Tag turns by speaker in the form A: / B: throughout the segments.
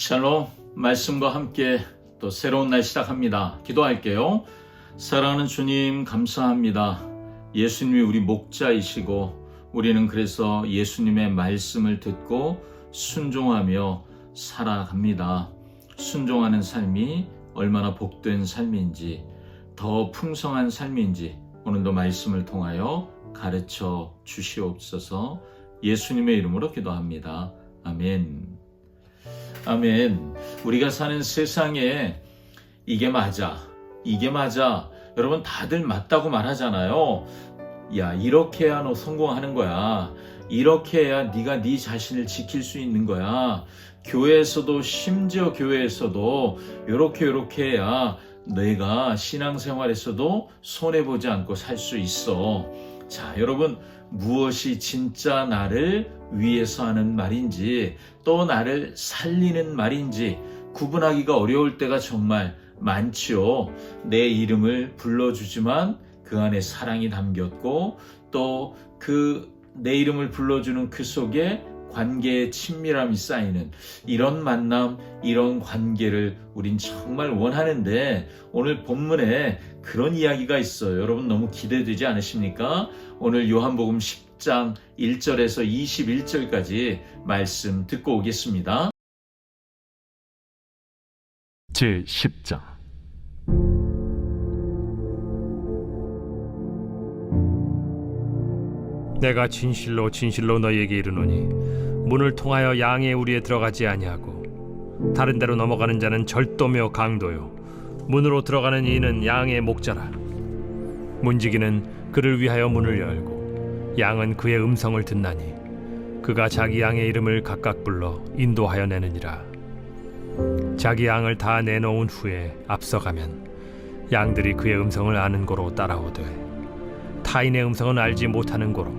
A: 샬롬, 말씀과 함께 또 새로운 날 시작합니다. 기도할게요. 사랑하는 주님 감사합니다. 예수님이 우리 목자이시고 우리는 그래서 예수님의 말씀을 듣고 순종하며 살아갑니다. 순종하는 삶이 얼마나 복된 삶인지, 더 풍성한 삶인지 오늘도 말씀을 통하여 가르쳐 주시옵소서. 예수님의 이름으로 기도합니다. 아멘. 아멘. 우리가 사는 세상에 이게 맞아, 여러분 다들 맞다고 말하잖아요. 야, 이렇게 해야 너 성공하는 거야. 이렇게 해야 네가 네 자신을 지킬 수 있는 거야. 교회에서도, 심지어 교회에서도 이렇게 해야 내가 신앙생활에서도 손해보지 않고 살 수 있어. 자, 여러분, 무엇이 진짜 나를 위해서 하는 말인지, 또 나를 살리는 말인지 구분하기가 어려울 때가 정말 많지요. 내 이름을 불러주지만 그 안에 사랑이 담겼고, 또 내 이름을 불러주는 그 속에 관계의 친밀함이 쌓이는 이런 만남, 이런 관계를 우린 정말 원하는데, 오늘 본문에 그런 이야기가 있어요. 여러분 너무 기대되지 않으십니까? 오늘 요한복음 10장 1절에서 21절까지 말씀 듣고 오겠습니다.
B: 제10장.
C: 내가 진실로 진실로 너희에게 이르노니 문을 통하여 양의 우리에 들어가지 아니하고 다른 데로 넘어가는 자는 절도며 강도요 문으로 들어가는 이는 양의 목자라. 문지기는 그를 위하여 문을 열고 양은 그의 음성을 듣나니 그가 자기 양의 이름을 각각 불러 인도하여 내느니라. 자기 양을 다 내놓은 후에 앞서가면 양들이 그의 음성을 아는 고로 따라오되, 타인의 음성은 알지 못하는 고로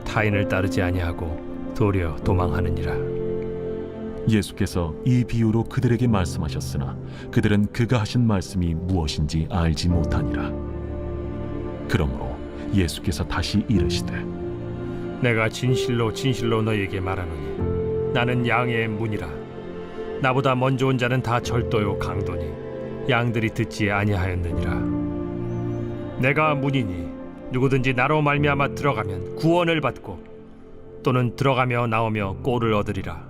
C: 타인을 따르지 아니하고 도리어 도망하느니라.
B: 예수께서 이 비유로 그들에게 말씀하셨으나 그들은 그가 하신 말씀이 무엇인지 알지 못하니라. 그러므로 예수께서 다시 이르시되,
C: 내가 진실로 진실로 너희에게 말하노니 나는 양의 문이라. 나보다 먼저 온 자는 다 절도요 강도니 양들이 듣지 아니하였느니라. 내가 문이니 누구든지 나로 말미암아 들어가면 구원을 받고 또는 들어가며 나오며 꼴을 얻으리라.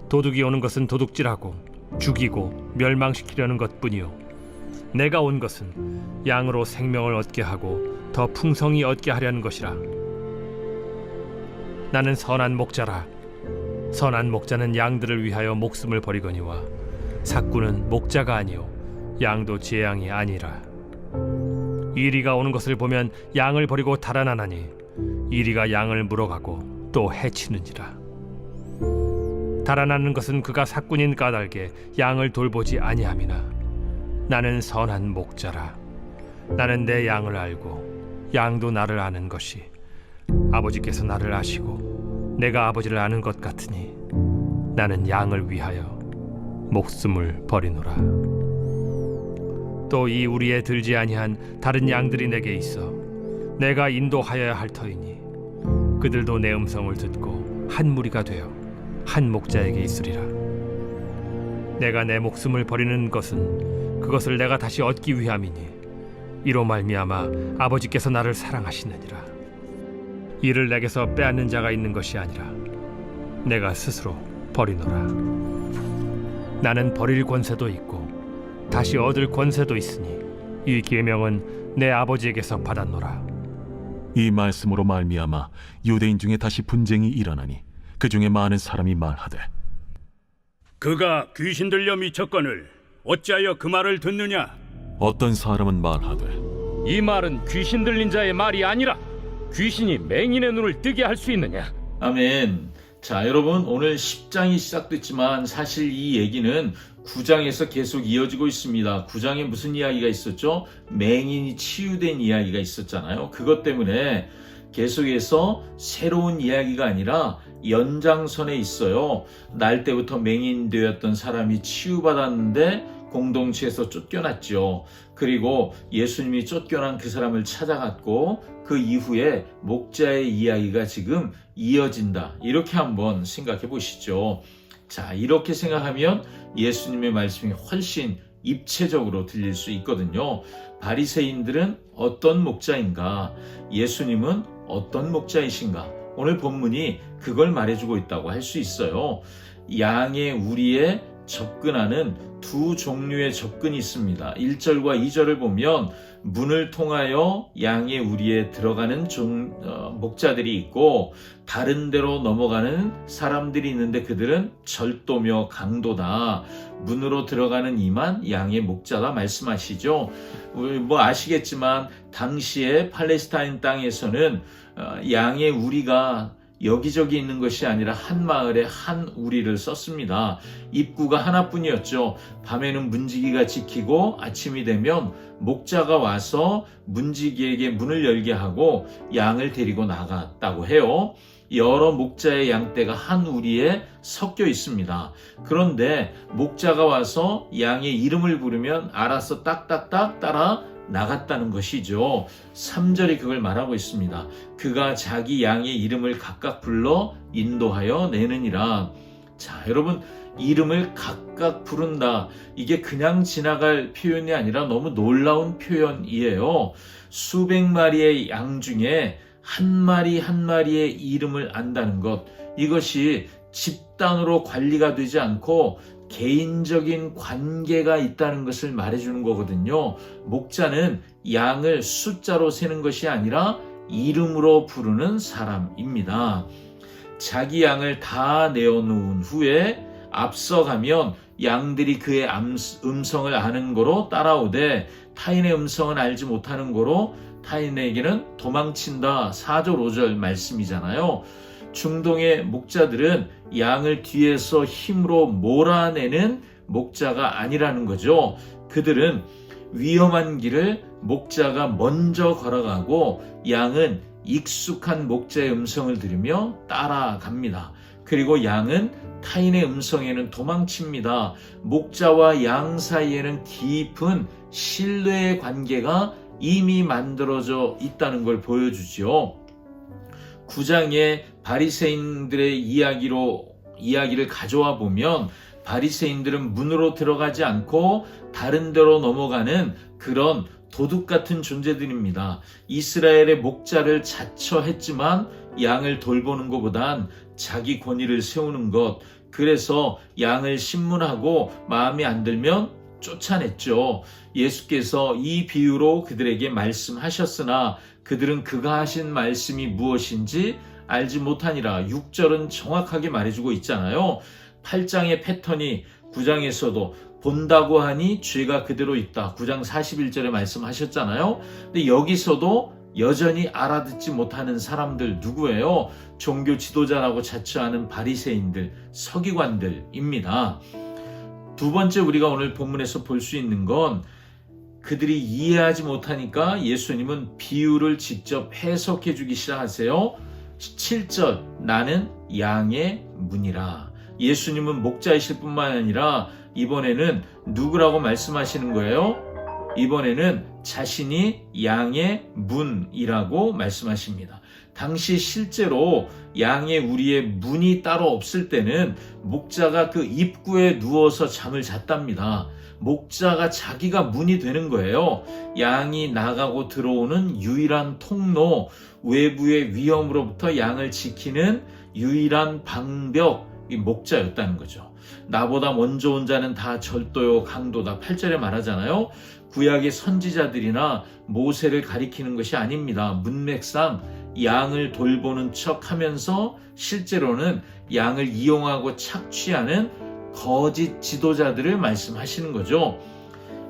C: 도둑이 오는 것은 도둑질하고 죽이고 멸망시키려는 것뿐이요 내가 온 것은 양으로 생명을 얻게 하고 더 풍성히 얻게 하려는 것이라. 나는 선한 목자라. 선한 목자는 양들을 위하여 목숨을 버리거니와 삭구는 목자가 아니요 양도 제 양이 아니라. 이리가 오는 것을 보면 양을 버리고 달아나나니 이리가 양을 물어가고 또 해치는지라. 달아나는 것은 그가 삭군인 까닭에 양을 돌보지 아니함이나 나는 선한 목자라. 나는 내 양을 알고 양도 나를 아는 것이 아버지께서 나를 아시고 내가 아버지를 아는 것 같으니 나는 양을 위하여 목숨을 버리노라. 또 이 우리에 들지 아니한 다른 양들이 내게 있어 내가 인도하여야 할 터이니 그들도 내 음성을 듣고 한 무리가 되어 한 목자에게 있으리라. 내가 내 목숨을 버리는 것은 그것을 내가 다시 얻기 위함이니 이로 말미암아 아버지께서 나를 사랑하시느니라. 이를 내게서 빼앗는 자가 있는 것이 아니라 내가 스스로 버리노라. 나는 버릴 권세도 있고 다시 얻을 권세도 있으니 이 계명은 내 아버지에게서 받았노라.
B: 이 말씀으로 말미암아 유대인 중에 다시 분쟁이 일어나니 그 중에 많은 사람이 말하되,
D: 그가 귀신 들려 미쳤거늘 어찌하여 그 말을 듣느냐?
B: 어떤 사람은 말하되,
E: 이 말은 귀신 들린 자의 말이 아니라 귀신이 맹인의 눈을 뜨게 할 수 있느냐?
A: 아멘. 자, 여러분, 오늘 10장이 시작됐지만 사실 이 얘기는 9장에서 계속 이어지고 있습니다. 9장에 무슨 이야기가 있었죠? 맹인이 치유된 이야기가 있었잖아요. 그것 때문에 계속해서 새로운 이야기가 아니라 연장선에 있어요. 날 때부터 맹인 되었던 사람이 치유받았는데 공동체에서 쫓겨났죠. 그리고 예수님이 쫓겨난 그 사람을 찾아갔고 그 이후에 목자의 이야기가 지금 이어진다. 이렇게 한번 생각해 보시죠. 자, 이렇게 생각하면 예수님의 말씀이 훨씬 입체적으로 들릴 수 있거든요. 바리새인들은 어떤 목자인가? 예수님은 어떤 목자이신가? 오늘 본문이 그걸 말해주고 있다고 할 수 있어요. 양의 우리에 접근하는 두 종류의 접근이 있습니다. 1절과 2절을 보면 문을 통하여 양의 우리에 들어가는 목자들이 있고 다른 데로 넘어가는 사람들이 있는데 그들은 절도며 강도다. 문으로 들어가는 이만 양의 목자다 말씀하시죠. 뭐 아시겠지만 당시에 팔레스타인 땅에서는 양의 우리가 여기저기 있는 것이 아니라 한 마을에 한 우리를 썼습니다. 입구가 하나뿐이었죠. 밤에는 문지기가 지키고 아침이 되면 목자가 와서 문지기에게 문을 열게 하고 양을 데리고 나갔다고 해요. 여러 목자의 양떼가 한 우리에 섞여 있습니다. 그런데 목자가 와서 양의 이름을 부르면 알아서 딱딱딱 따라 나갔다는 것이죠. 3절이 그걸 말하고 있습니다. 그가 자기 양의 이름을 각각 불러 인도하여 내느니라. 자, 여러분, 이름을 각각 부른다. 이게 그냥 지나갈 표현이 아니라 너무 놀라운 표현이에요. 수백 마리의 양 중에 한 마리 한 마리의 이름을 안다는 것. 이것이 집단으로 관리가 되지 않고 개인적인 관계가 있다는 것을 말해주는 거거든요. 목자는 양을 숫자로 세는 것이 아니라 이름으로 부르는 사람입니다. 자기 양을 다 내어놓은 후에 앞서가면 양들이 그의 음성을 아는 거로 따라오되 타인의 음성은 알지 못하는 거로 타인에게는 도망친다. 4절 5절 말씀이잖아요. 중동의 목자들은 양을 뒤에서 힘으로 몰아내는 목자가 아니라는 거죠. 그들은 위험한 길을 목자가 먼저 걸어가고 양은 익숙한 목자의 음성을 들으며 따라갑니다. 그리고 양은 타인의 음성에는 도망칩니다. 목자와 양 사이에는 깊은 신뢰의 관계가 이미 만들어져 있다는 걸 보여주죠. 9장의 바리새인들의 이야기를 가져와 보면 바리새인들은 문으로 들어가지 않고 다른 데로 넘어가는 그런 도둑 같은 존재들입니다. 이스라엘의 목자를 자처했지만 양을 돌보는 것보단 자기 권위를 세우는 것, 그래서 양을 신문하고 마음에 안 들면 쫓아냈죠. 예수께서 이 비유로 그들에게 말씀하셨으나 그들은 그가 하신 말씀이 무엇인지 알지 못하니라. 6절은 정확하게 말해주고 있잖아요. 8장의 패턴이 9장에서도 본다고 하니 죄가 그대로 있다. 9장 41절에 말씀하셨잖아요. 근데 여기서도 여전히 알아듣지 못하는 사람들 누구예요? 종교 지도자라고 자처하는 바리새인들, 서기관들입니다. 두 번째 우리가 오늘 본문에서 볼 수 있는 건 그들이 이해하지 못하니까 예수님은 비유를 직접 해석해 주기 시작하세요. 7절, 나는 양의 문이라. 예수님은 목자이실 뿐만 아니라 이번에는 누구라고 말씀하시는 거예요? 이번에는 자신이 양의 문이라고 말씀하십니다. 당시 실제로 양의 우리의 문이 따로 없을 때는 목자가 그 입구에 누워서 잠을 잤답니다. 목자가 자기가 문이 되는 거예요. 양이 나가고 들어오는 유일한 통로, 외부의 위험으로부터 양을 지키는 유일한 방벽이 목자였다는 거죠. 나보다 먼저 온 자는 다 절도요 강도다. 8절에 말하잖아요. 구약의 선지자들이나 모세를 가리키는 것이 아닙니다. 문맥상 양을 돌보는 척 하면서 실제로는 양을 이용하고 착취하는 거짓 지도자들을 말씀하시는 거죠.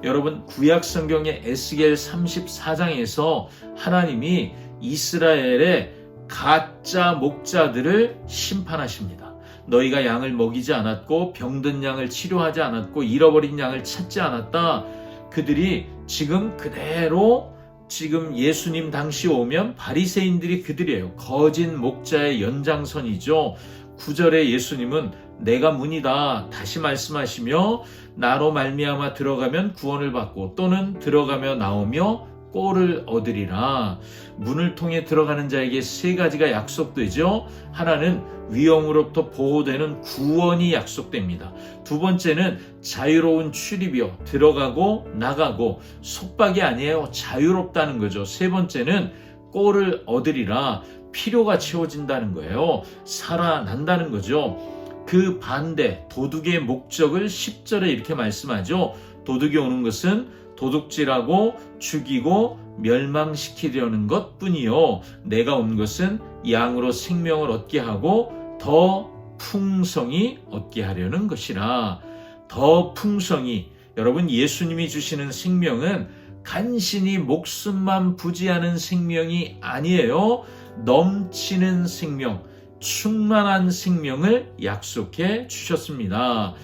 A: 여러분, 구약 성경의 에스겔 34장에서 하나님이 이스라엘의 가짜 목자들을 심판하십니다. 너희가 양을 먹이지 않았고 병든 양을 치료하지 않았고 잃어버린 양을 찾지 않았다. 그들이 지금 그대로 지금 예수님 당시 오면 바리새인들이 그들이에요. 거짓 목자의 연장선이죠. 9절에 예수님은 내가 문이다 다시 말씀하시며 나로 말미암아 들어가면 구원을 받고 또는 들어가며 나오며 꼴을 얻으리라. 문을 통해 들어가는 자에게 세 가지가 약속되죠. 하나는 위험으로부터 보호되는 구원이 약속됩니다. 두 번째는 자유로운 출입이요. 들어가고 나가고 속박이 아니에요. 자유롭다는 거죠. 세 번째는 꼴을 얻으리라. 필요가 채워진다는 거예요. 살아난다는 거죠. 그 반대 도둑의 목적을 10절에 이렇게 말씀하죠. 도둑이 오는 것은 도둑질하고 죽이고 멸망시키려는 것뿐이요 내가 온 것은 양으로 생명을 얻게 하고 더 풍성히 얻게 하려는 것이라. 더 풍성히, 여러분 예수님이 주시는 생명은 간신히 목숨만 부지하는 생명이 아니에요. 넘치는 생명, 충만한 생명을 약속해 주셨습니다.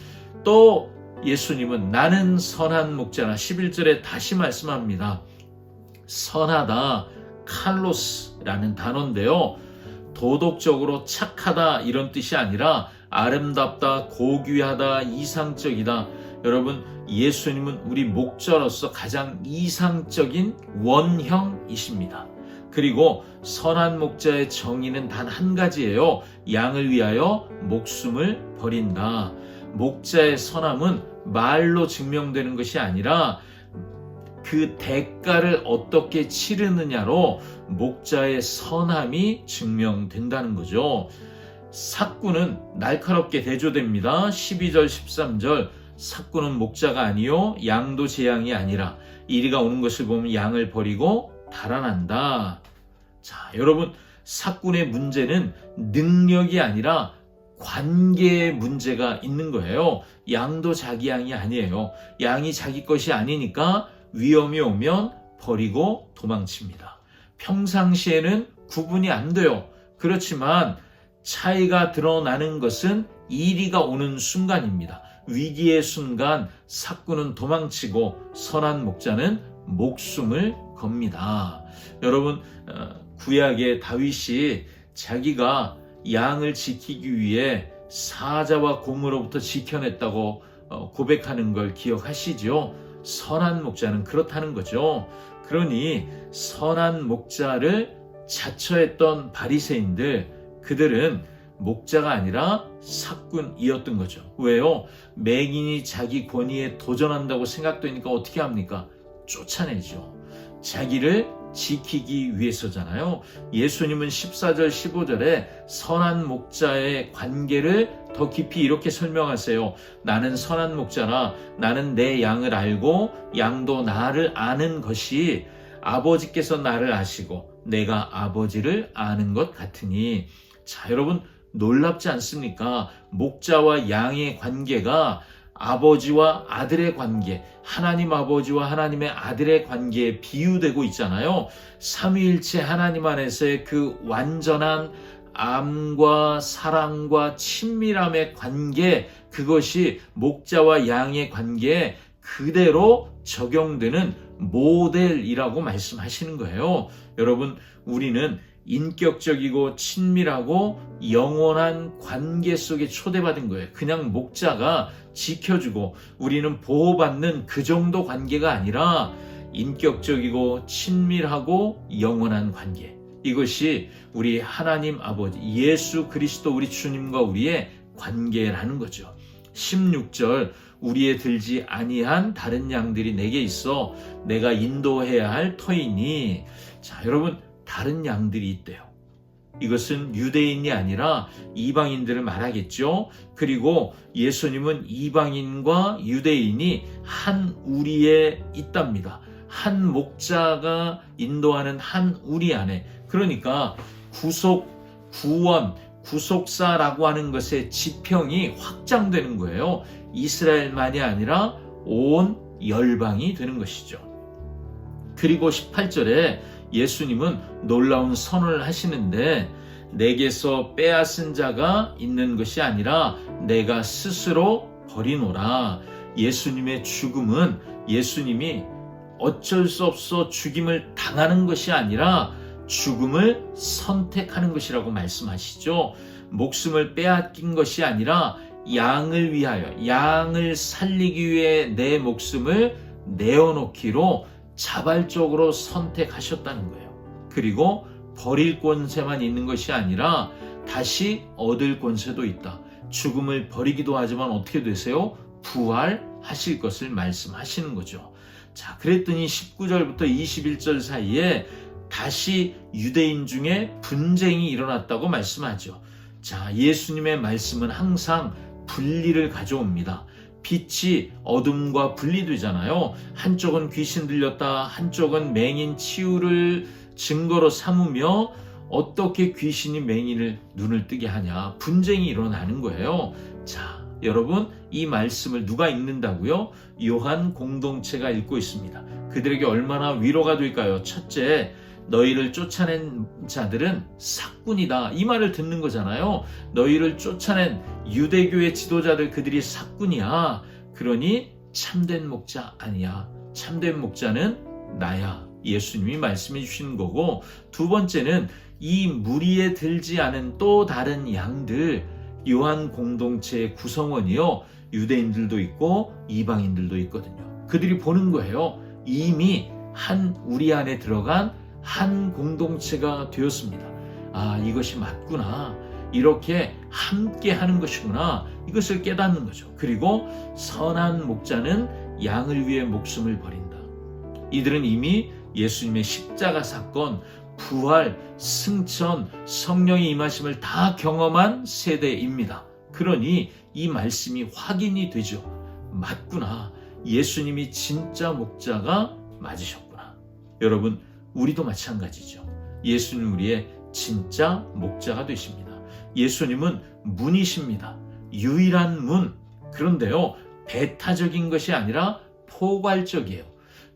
A: 또 예수님은 나는 선한 목자라 11절에 다시 말씀합니다. 선하다, 칼로스라는 단어인데요. 도덕적으로 착하다 이런 뜻이 아니라 아름답다, 고귀하다, 이상적이다. 여러분 예수님은 우리 목자로서 가장 이상적인 원형이십니다. 그리고 선한 목자의 정의는 단 한 가지예요. 양을 위하여 목숨을 버린다. 목자의 선함은 말로 증명되는 것이 아니라 그 대가를 어떻게 치르느냐로 목자의 선함이 증명된다는 거죠. 삭구는 날카롭게 대조됩니다. 12절 13절 삭구는 목자가 아니요 양도 제 양이 아니라 이리가 오는 것을 보면 양을 버리고 달아난다. 자, 여러분 삭군의 문제는 능력이 아니라 관계의 문제가 있는 거예요. 양도 자기 양이 아니에요. 양이 자기 것이 아니니까 위험이 오면 버리고 도망칩니다. 평상시에는 구분이 안 돼요. 그렇지만 차이가 드러나는 것은 이리가 오는 순간입니다. 위기의 순간 삭군은 도망치고 선한 목자는 목숨을 겁니다. 여러분 구약의 다윗이 자기가 양을 지키기 위해 사자와 곰으로부터 지켜냈다고 고백하는 걸 기억하시죠? 선한 목자는 그렇다는 거죠. 그러니 선한 목자를 자처했던 바리새인들, 그들은 목자가 아니라 삭군이었던 거죠. 왜요? 맹인이 자기 권위에 도전한다고 생각되니까 어떻게 합니까? 쫓아내죠. 자기를 지키기 위해서잖아요. 예수님은 14절 15절에 선한 목자의 관계를 더 깊이 이렇게 설명하세요. 나는 선한 목자라 나는 내 양을 알고 양도 나를 아는 것이 아버지께서 나를 아시고 내가 아버지를 아는 것 같으니. 자, 여러분 놀랍지 않습니까? 목자와 양의 관계가 아버지와 아들의 관계, 하나님 아버지와 하나님의 아들의 관계에 비유되고 있잖아요. 삼위일체 하나님 안에서의 그 완전한 암과 사랑과 친밀함의 관계, 그것이 목자와 양의 관계에 그대로 적용되는 모델이라고 말씀하시는 거예요. 여러분, 우리는 인격적이고 친밀하고 영원한 관계 속에 초대받은 거예요. 그냥 목자가 지켜주고 우리는 보호받는 그 정도 관계가 아니라 인격적이고 친밀하고 영원한 관계. 이것이 우리 하나님 아버지 예수 그리스도 우리 주님과 우리의 관계라는 거죠. 16절 우리에 들지 아니한 다른 양들이 내게 있어 내가 인도해야 할 터이니. 자, 여러분 다른 양들이 있대요. 이것은 유대인이 아니라 이방인들을 말하겠죠. 그리고 예수님은 이방인과 유대인이 한 우리에 있답니다. 한 목자가 인도하는 한 우리 안에. 그러니까 구속, 구원, 구속사라고 하는 것의 지평이 확장되는 거예요. 이스라엘만이 아니라 온 열방이 되는 것이죠. 그리고 18절에 예수님은 놀라운 선언을 하시는데 내게서 빼앗은 자가 있는 것이 아니라 내가 스스로 버리노라. 예수님의 죽음은 예수님이 어쩔 수 없어 죽임을 당하는 것이 아니라 죽음을 선택하는 것이라고 말씀하시죠. 목숨을 빼앗긴 것이 아니라 양을 위하여, 양을 살리기 위해 내 목숨을 내어놓기로 자발적으로 선택하셨다는 거예요. 그리고 버릴 권세만 있는 것이 아니라 다시 얻을 권세도 있다. 죽음을 버리기도 하지만 어떻게 되세요? 부활하실 것을 말씀하시는 거죠. 자, 그랬더니 19절부터 21절 사이에 다시 유대인 중에 분쟁이 일어났다고 말씀하죠. 자, 예수님의 말씀은 항상 분리를 가져옵니다. 빛이 어둠과 분리되잖아요. 한쪽은 귀신 들렸다, 한쪽은 맹인 치유를 증거로 삼으며 어떻게 귀신이 맹인을 눈을 뜨게 하냐, 분쟁이 일어나는 거예요. 자, 여러분, 이 말씀을 누가 읽는다고요? 요한 공동체가 읽고 있습니다. 그들에게 얼마나 위로가 될까요? 첫째, 너희를 쫓아낸 자들은 삭군이다. 이 말을 듣는 거잖아요. 너희를 쫓아낸 유대교의 지도자들, 그들이 삭군이야. 그러니 참된 목자 아니야. 참된 목자는 나야. 예수님이 말씀해 주시는 거고, 두 번째는 이 무리에 들지 않은 또 다른 양들, 요한 공동체의 구성원이요, 유대인들도 있고 이방인들도 있거든요. 그들이 보는 거예요. 이미 우리 안에 들어간 한 공동체가 되었습니다. 아, 이것이 맞구나. 이렇게 함께 하는 것이구나. 이것을 깨닫는 거죠. 그리고 선한 목자는 양을 위해 목숨을 버린다. 이들은 이미 예수님의 십자가 사건, 부활, 승천, 성령의 임하심을 다 경험한 세대입니다. 그러니 이 말씀이 확인이 되죠. 맞구나. 예수님이 진짜 목자가 맞으셨구나. 여러분, 우리도 마찬가지죠. 예수님 우리의 진짜 목자가 되십니다. 예수님은 문이십니다. 유일한 문. 그런데요, 배타적인 것이 아니라 포괄적이에요.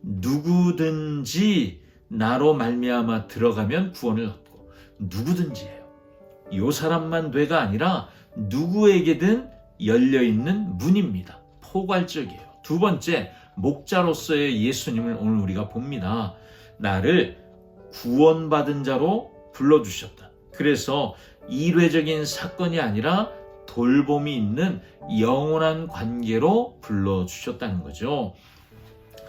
A: 누구든지 나로 말미암아 들어가면 구원을 얻고, 누구든지예요. 요 사람만 돼가 아니라 누구에게든 열려있는 문입니다. 포괄적이에요. 두 번째, 목자로서의 예수님을 오늘 우리가 봅니다. 나를 구원받은 자로 불러주셨다. 그래서 일회적인 사건이 아니라 돌봄이 있는 영원한 관계로 불러주셨다는 거죠.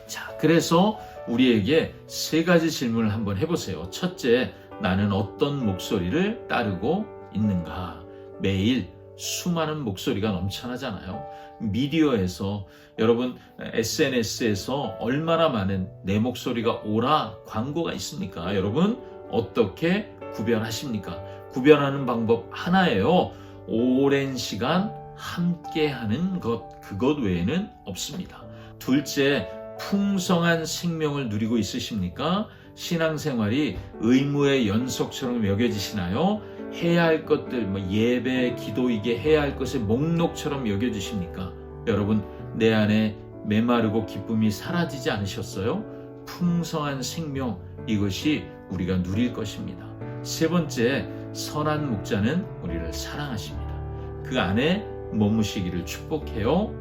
A: 자, 그래서 우리에게 세 가지 질문을 한번 해보세요. 첫째, 나는 어떤 목소리를 따르고 있는가? 매일 수많은 목소리가 넘쳐나잖아요. 미디어에서, 여러분 SNS에서 얼마나 많은 내 목소리가 오라 광고가 있습니까? 여러분 어떻게 구별하십니까? 구별하는 방법 하나예요. 오랜 시간 함께하는 것, 그것 외에는 없습니다. 둘째, 풍성한 생명을 누리고 있으십니까? 신앙생활이 의무의 연속처럼 여겨지시나요? 해야 할 것들, 예배, 기도, 이게 해야 할 것의 목록처럼 여겨지십니까? 여러분, 내 안에 메마르고 기쁨이 사라지지 않으셨어요? 풍성한 생명, 이것이 우리가 누릴 것입니다. 세 번째, 선한 목자는 우리를 사랑하십니다. 그 안에 머무시기를 축복해요.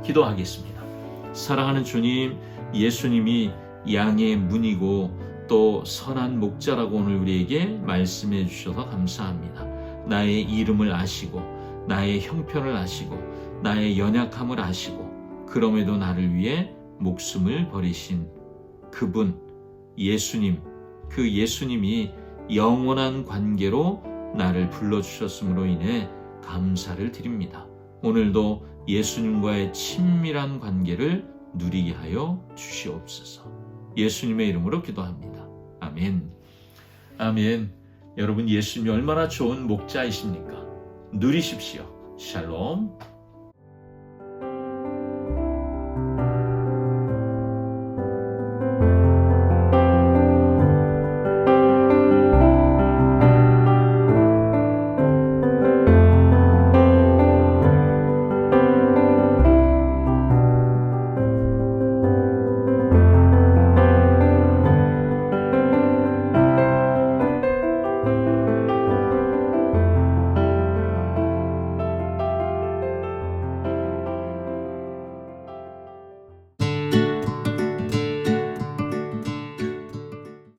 A: 기도하겠습니다. 사랑하는 주님, 예수님이 양의 문이고 또 선한 목자라고 오늘 우리에게 말씀해 주셔서 감사합니다. 나의 이름을 아시고 나의 형편을 아시고 나의 연약함을 아시고 그럼에도 나를 위해 목숨을 버리신 그분 예수님, 그 예수님이 영원한 관계로 나를 불러주셨으므로 인해 감사를 드립니다. 오늘도 예수님과의 친밀한 관계를 누리게 하여 주시옵소서. 예수님의 이름으로 기도합니다. 아멘. 아멘. 여러분, 예수님이 얼마나 좋은 목자이십니까? 누리십시오. 샬롬.